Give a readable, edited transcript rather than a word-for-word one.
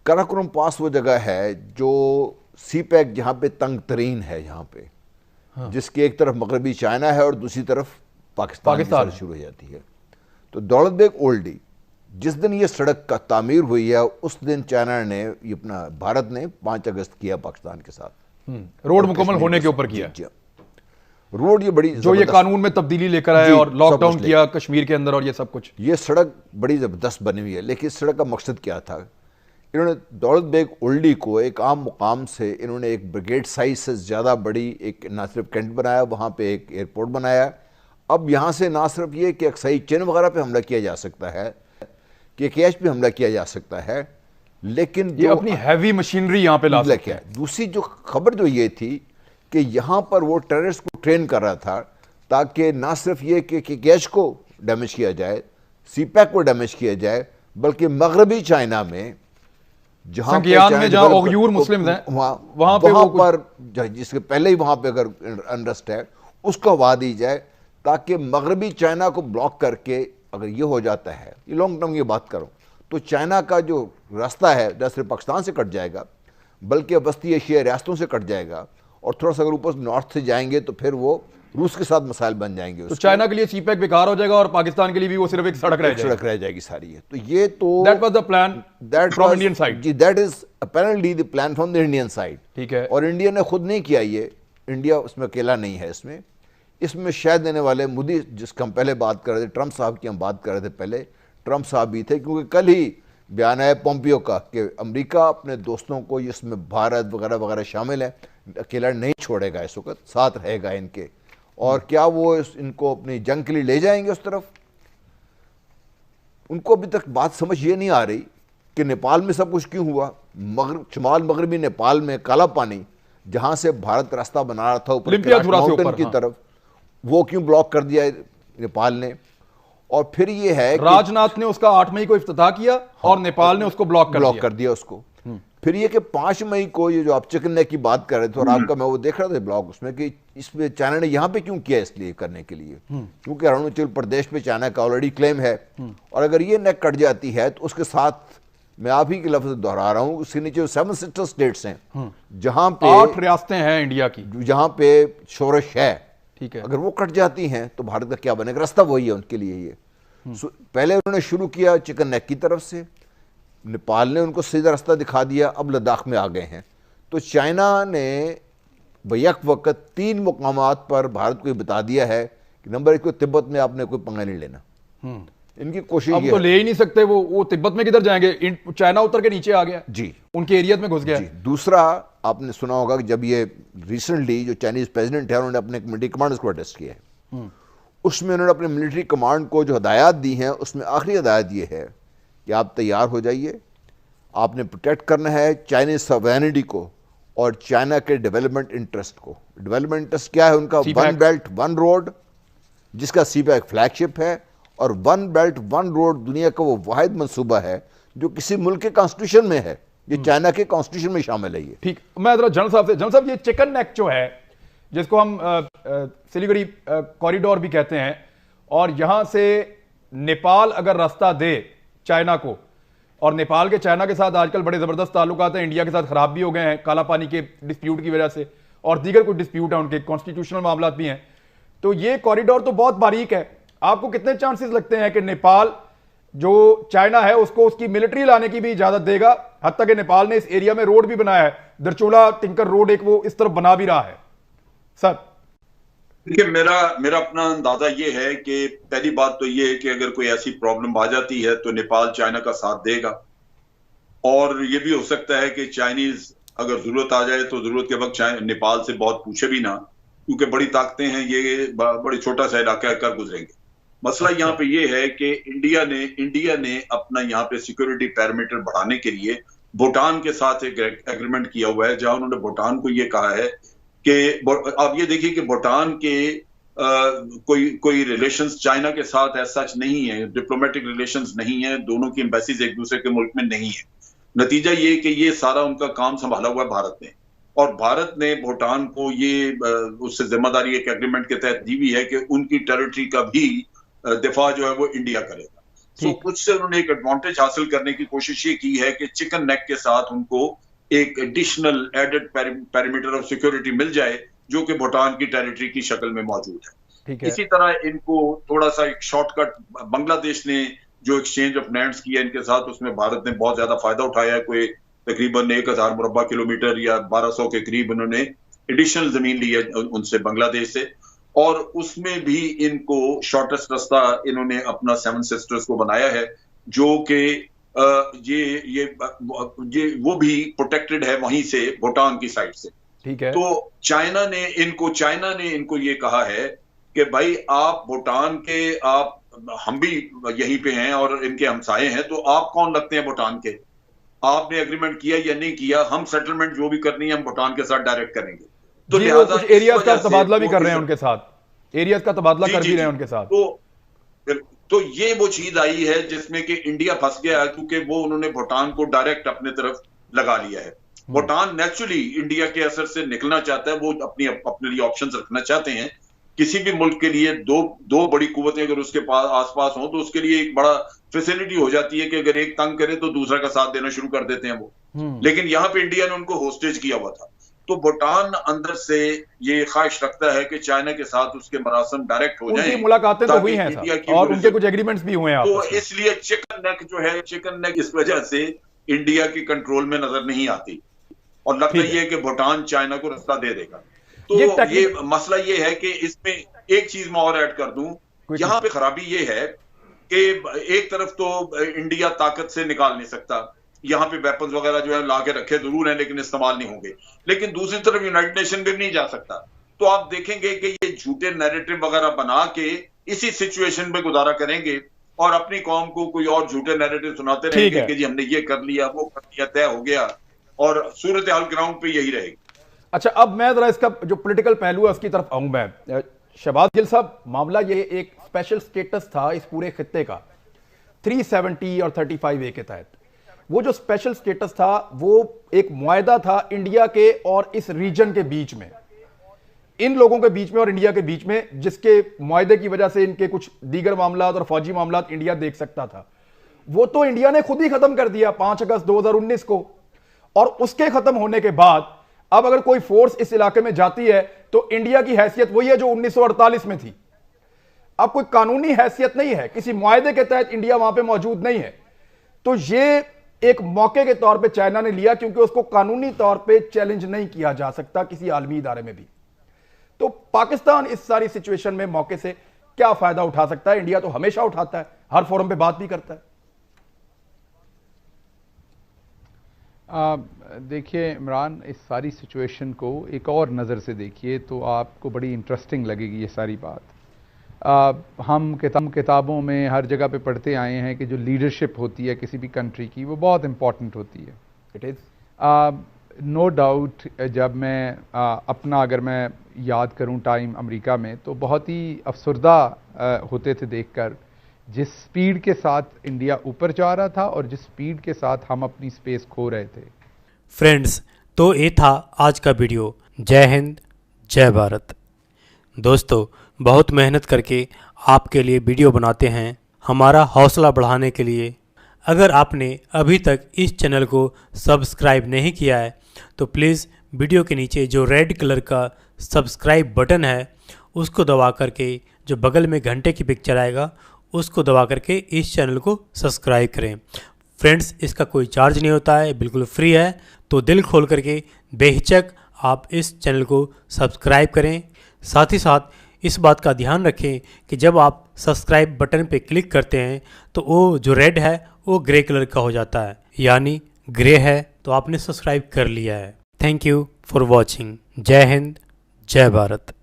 काराकोरम पास वो जगह है जो सी पैक जहाँ पे तंग तरीन है, यहाँ पे जिसकी एक तरफ मगरबी चाइना है और दूसरी तरफ पाकिस्तान की सड़क शुरू हो जाती है। तो दौलत बेग ओल्डी, जिस दिन ये सड़क का तामीर हुई है उस दिन चाइना ने ये अपना भारत ने 5 अगस्त किया पाकिस्तान के साथ, रोड मुकम्मल होने के ऊपर किया। रोड ये बड़ी जो ये कानून में तब्दीली लेकर आए और लॉकडाउन किया कश्मीर के अंदर और ये सब कुछ। ये सड़क बड़ी जबरदस्त बनी हुई है, लेकिन इस सड़क का मकसद क्या था? इन्होंने दौलत बेग ओल्डी को एक आम मुकाम से इन्होंने एक ब्रिगेड साइज से ज़्यादा बड़ी एक ना सिर्फ कैंट बनाया, वहाँ पे एक एयरपोर्ट बनाया। अब यहाँ से ना सिर्फ ये कि अक्साई चिन वगैरह पे हमला किया जा सकता है, कि कैश पे हमला किया जा सकता है, लेकिन ये अपनी हैवी मशीनरी यहाँ पे ला सकते हैं। दूसरी जो खबर जो ये थी कि यहाँ पर वो टेररिस्ट को ट्रेन कर रहा था ताकि ना सिर्फ ये कि कैश को डैमेज किया जाए, सी पैक को डैमेज किया जाए, बल्कि मगरबी चाइना में जहाँ उइगुर मुस्लिम हैं वहाँ पर जिसके पहले ही वहाँ पे अगर अनरेस्ट है उसको हवा दी जाए, ताकि मगरबी चाइना को ब्लॉक करके अगर ये हो जाता है, ये लॉन्ग टर्म की बात करूँ, तो चाइना का जो रास्ता है न सिर्फ पाकिस्तान से कट जाएगा बल्कि वस्ती एशिया रियासतों से कट जाएगा, और थोड़ा सा अगर ऊपर नॉर्थ से जाएंगे तो फिर वो रूस के साथ मसाइल बन जाएंगे। तो चाइना के लिए सी पैक बेकार हो जाएगा और पाकिस्तान के लिए भी वो सिर्फ एक सड़क रह जाएगी सारी है। तो ये तो that was the plan from Indian side. जी, that is apparently the plan from the Indian side. ठीक है। और इंडिया ने खुद नहीं किया ये, इंडिया उसमें अकेला नहीं है। इसमें शायद देने वाले मोदी, जिसका हम पहले बात कर रहे थे, ट्रंप साहब की हम बात कर रहे थे पहले, ट्रंप साहब भी थे, क्योंकि कल ही बयान आया पोम्पियो का कि अमेरिका अपने दोस्तों को, जिसमें भारत वगैरह वगैरह शामिल है, अकेला नहीं छोड़ेगा, इस वक्त साथ रहेगा इनके। और क्या वो इनको अपनी जंग के लिए ले जाएंगे उस तरफ? उनको अभी तक बात समझ ये नहीं आ रही कि नेपाल में सब कुछ क्यों हुआ। शुमाल मगरबी नेपाल में काला पानी, जहां से भारत रास्ता बना रहा था ऊपर माउंटेन की तरफ, वो क्यों ब्लॉक कर दिया नेपाल ने? और फिर ये है राजनाथ ने उसका 8 मई को इफ्तिताह किया और नेपाल ने उसको ब्लॉक कर दिया उसको। फिर ये कि 5 मई को ये जो आप चिकन नेक की बात कर रहे थे, और आपका मैं वो देख रहा था ब्लॉग उसमें, कि इसमें चाइना ने यहाँ पे क्यों किया, इसलिए करने के लिए क्योंकि अरुणाचल प्रदेश पे चाइना का ऑलरेडी क्लेम है, और अगर ये नेक कट जाती है तो उसके साथ मैं आप ही के लफ्ज दोहरा रहा हूँ, उसके नीचे 7 सिस्टर स्टेट्स हैं जहाँ पे 8 रियासतें हैं इंडिया की, जहाँ पे शोरश है। ठीक है। अगर वो कट जाती हैं तो भारत का क्या बनेगा? रास्ता वही है उनके लिए। ये पहले उन्होंने शुरू किया चिकन नेक की तरफ से, नेपाल ने उनको सीधा रास्ता दिखा दिया, अब लद्दाख में आ गए हैं। तो चाइना ने बैक वक्त 3 मुकामात पर भारत को बता दिया है कि नंबर 1 को तिब्बत में आपने कोई पंगा नहीं लेना। इनकी कोशिश अब तो ले ही नहीं सकते, वो तिब्बत में किधर जाएंगे? चाइना उतर के नीचे आ गया जी, उनके एरिया में घुस गया। दूसरा आपने सुना होगा कि जब ये रिसेंटली जो चाइनीज प्रेसिडेंट है उन्होंने अपने मिलिट्री कमांडर्स को अरेस्ट किया है, उसमें उन्होंने अपने मिलिट्री कमांड को जो हदायत दी हैं, उसमें आखिरी हदायत ये है कि आप तैयार हो जाइए, आपने प्रोटेक्ट करना है चाइनीज सॉवरेनिटी को और चाइना के डेवलपमेंट इंटरेस्ट को। डेवलपमेंट इंटरेस्ट क्या है उनका? 1 बेल्ट 1 रोड, जिसका सी पैक फ्लैगशिप है, और 1 बेल्ट 1 रोड दुनिया का वो वाहिद मंसूबा है जो किसी मुल्क के कॉन्स्टिट्यूशन में है, ये चाइना के कॉन्स्टिट्यूशन में शामिल है। ये ठीक। मैं जरा जनरल साहब ये चिकन नेक जो है, जिसको हम सिलीगुड़ी कॉरिडोर भी कहते हैं, और यहां से नेपाल अगर रास्ता दे चाइना को, और नेपाल के चाइना के साथ आजकल बड़े जबरदस्त ताल्लुकात हैं, इंडिया के साथ खराब भी हो गए हैं काला पानी के डिस्प्यूट की वजह से, और दीगर कुछ डिस्प्यूट है उनके, कॉन्स्टिट्यूशनल मामला भी हैं, तो ये कॉरिडोर तो बहुत बारीक है। आपको कितने चांसेस लगते हैं कि नेपाल जो चाइना है उसको उसकी मिलिट्री लाने की भी इजाजत देगा? हत्ता कि नेपाल ने इस एरिया में रोड भी बनाया है, दरचोला टिंकर रोड एक वो इस तरफ बना भी रहा है। सर देखिए, मेरा अपना अंदाजा ये है कि पहली बात तो ये है कि अगर कोई ऐसी प्रॉब्लम आ जाती है तो नेपाल चाइना का साथ देगा, और ये भी हो सकता है कि चाइनीज अगर जरूरत आ जाए तो जरूरत के वक्त नेपाल से बहुत पूछे भी ना, क्योंकि बड़ी ताकतें हैं, ये बड़ी छोटा सा इलाका कर गुजरेंगे। मसला यहाँ पे ये है कि इंडिया ने अपना यहाँ पे सिक्योरिटी पैरामीटर बढ़ाने के लिए भूटान के साथ एक एग्रीमेंट किया हुआ है, जहां उन्होंने भूटान को ये कहा है कि आप ये देखिए कि भूटान के कोई रिलेशंस चाइना के साथ ऐसा सच नहीं है, डिप्लोमेटिक रिलेशंस नहीं है, दोनों की एम्बेसीज एक दूसरे के मुल्क में नहीं है। नतीजा ये कि ये सारा उनका काम संभाला हुआ है भारत ने, और भारत ने भूटान को ये उससे जिम्मेदारी एक एग्रीमेंट के तहत दी हुई है कि उनकी टेरिटरी का भी दिफा जो है वो इंडिया करेगा। सो उससे उन्होंने एक एडवांटेज हासिल करने की कोशिश ये की है कि चिकन नेक के साथ उनको एक additional added perimeter of security मिल जाए, जो कि भूटान की टेरिटरी की शक्ल में मौजूद है। इसी तरह इनको थोड़ा सा एक शॉर्टकट, बांग्लादेश ने जो एक्सचेंज ऑफ लैंड्स किया इनके साथ, उसमें भारत ने बहुत ज्यादा फायदा उठाया है। कोई तकरीबन 1000 मुरब्बा किलोमीटर या 1200 के करीब उन्होंने एडिशनल जमीन ली है उनसे, बांग्लादेश से, और उसमें भी इनको शॉर्टेस्ट रास्ता इन्होंने अपना सेवन सिस्टर्स को बनाया है, जो कि ये वो भी प्रोटेक्टेड है वहीं से, भूटान की साइड से। ठीक है। तो चाइना ने इनको ये कहा है कि भाई आप भूटान के, आप, हम भी यहीं पे हैं और इनके हमसाए हैं, तो आप कौन लगते हैं भूटान के? आपने एग्रीमेंट किया या नहीं किया, हम सेटलमेंट जो भी करनी है हम भूटान के साथ डायरेक्ट करेंगे। तो लिहाजा एरियाज का तबादला भी कर रहे हैं उनके साथ, एरियाज का तबादला कर भी रहे हैं उनके साथ। तो ये वो चीज आई है जिसमें कि इंडिया फंस गया है, क्योंकि वो उन्होंने भूटान को डायरेक्ट अपने तरफ लगा लिया है। भूटान नेचुरली इंडिया के असर से निकलना चाहता है, वो अपने लिए ऑप्शंस रखना चाहते हैं। किसी भी मुल्क के लिए दो बड़ी कुव्वतें अगर उसके पास आसपास हो, तो उसके लिए एक बड़ा फैसिलिटी हो जाती है कि अगर एक तंग करे तो दूसरा का साथ देना शुरू कर देते हैं वो। लेकिन यहाँ पे इंडिया ने उनको होस्टेज किया हुआ था। तो भूटान अंदर से ये ख्वाहिश रखता है कि चाइना के साथ उसके मरासम डायरेक्ट हो जाएं। मुलाकातें तो हुई हैं और उनके कुछ एग्रीमेंट्स भी हुए हैं। तो इसलिए चिकन नेक इस वजह से इंडिया की कंट्रोल में नजर नहीं आती, और लगता ही है कि भूटान चाइना को रास्ता दे देगा। तो ये मसला ये है कि इसमें एक चीज मैं और ऐड कर दूं, यहाँ पे खराबी ये है कि एक तरफ तो इंडिया ताकत से निकाल नहीं सकता, यहाँ पे वेपन्स वगैरह जो है ला के रखे जरूर हैं लेकिन इस्तेमाल नहीं होंगे, लेकिन दूसरी तरफ यूनाइटेड नेशन भी नहीं जा सकता। तो आप देखेंगे कि ये झूठे नैरेटिव वगैरह बना के इसी सिचुएशन में गुजारा करेंगे और अपनी कौम को कोई और झूठे नैरेटिव सुनाते रहेंगे कि जी हमने ये कर लिया, वो कर लिया, तय हो गया, और सूरत हाल ग्राउंड पे यही रहेगी। अच्छा, अब मैं जरा इसका जो पॉलिटिकल पहलू है उसकी तरफ आऊं मैं। शहबाज गिल साहब, मामला ये एक स्पेशल स्टेटस था इस पूरे खित्ते का 370 और 35A के तहत। वो जो स्पेशल स्टेटस था वो एक मुआहदा था इंडिया के और इस रीजन के बीच में, इन लोगों के बीच में और इंडिया के बीच में, जिसके मुआहदे की वजह से इनके कुछ दीगर मामलात और फौजी मामलात इंडिया देख सकता था। वो तो इंडिया ने खुद ही खत्म कर दिया 5 अगस्त 2019 को, और उसके खत्म होने के बाद अब अगर कोई फोर्स इस इलाके में जाती है तो इंडिया की हैसियत वही है जो 1948 में थी। अब कोई कानूनी हैसियत नहीं है, किसी मुआहदे के तहत इंडिया वहां पे मौजूद नहीं है। तो ये एक मौके के तौर पे चाइना ने लिया, क्योंकि उसको कानूनी तौर पे चैलेंज नहीं किया जा सकता किसी आलमी इदारे में भी। तो पाकिस्तान इस सारी सिचुएशन में मौके से क्या फायदा उठा सकता है? इंडिया तो हमेशा उठाता है, हर फोरम पे बात भी करता है। देखिए इमरान, इस सारी सिचुएशन को एक और नज़र से देखिए तो आपको बड़ी इंटरेस्टिंग लगेगी ये सारी बात। हम किताबों में हर जगह पे पढ़ते आए हैं कि जो लीडरशिप होती है किसी भी कंट्री की वो बहुत इंपॉर्टेंट होती है। It is no doubt. जब मैं अपना अगर मैं याद करूं टाइम अमेरिका में, तो बहुत ही अफसरदा होते थे देखकर जिस स्पीड के साथ इंडिया ऊपर जा रहा था और जिस स्पीड के साथ हम अपनी स्पेस खो रहे थे। फ्रेंड्स, तो ये था आज का वीडियो। जय हिंद, जय भारत। दोस्तों, बहुत मेहनत करके आपके लिए वीडियो बनाते हैं हमारा हौसला बढ़ाने के लिए। अगर आपने अभी तक इस चैनल को सब्सक्राइब नहीं किया है तो प्लीज़ वीडियो के नीचे जो रेड कलर का सब्सक्राइब बटन है उसको दबा करके जो बगल में घंटे की पिक्चर आएगा उसको दबा करके इस चैनल को सब्सक्राइब करें। फ्रेंड्स, इसका कोई चार्ज नहीं होता है, बिल्कुल फ्री है। तो दिल खोल करके बेहिचक आप इस चैनल को सब्सक्राइब करें। साथ ही साथ इस बात का ध्यान रखें कि जब आप सब्सक्राइब बटन पे क्लिक करते हैं तो वो जो रेड है वो ग्रे कलर का हो जाता है, यानी ग्रे है तो आपने सब्सक्राइब कर लिया है। Thank you for watching. जय हिंद, जय भारत।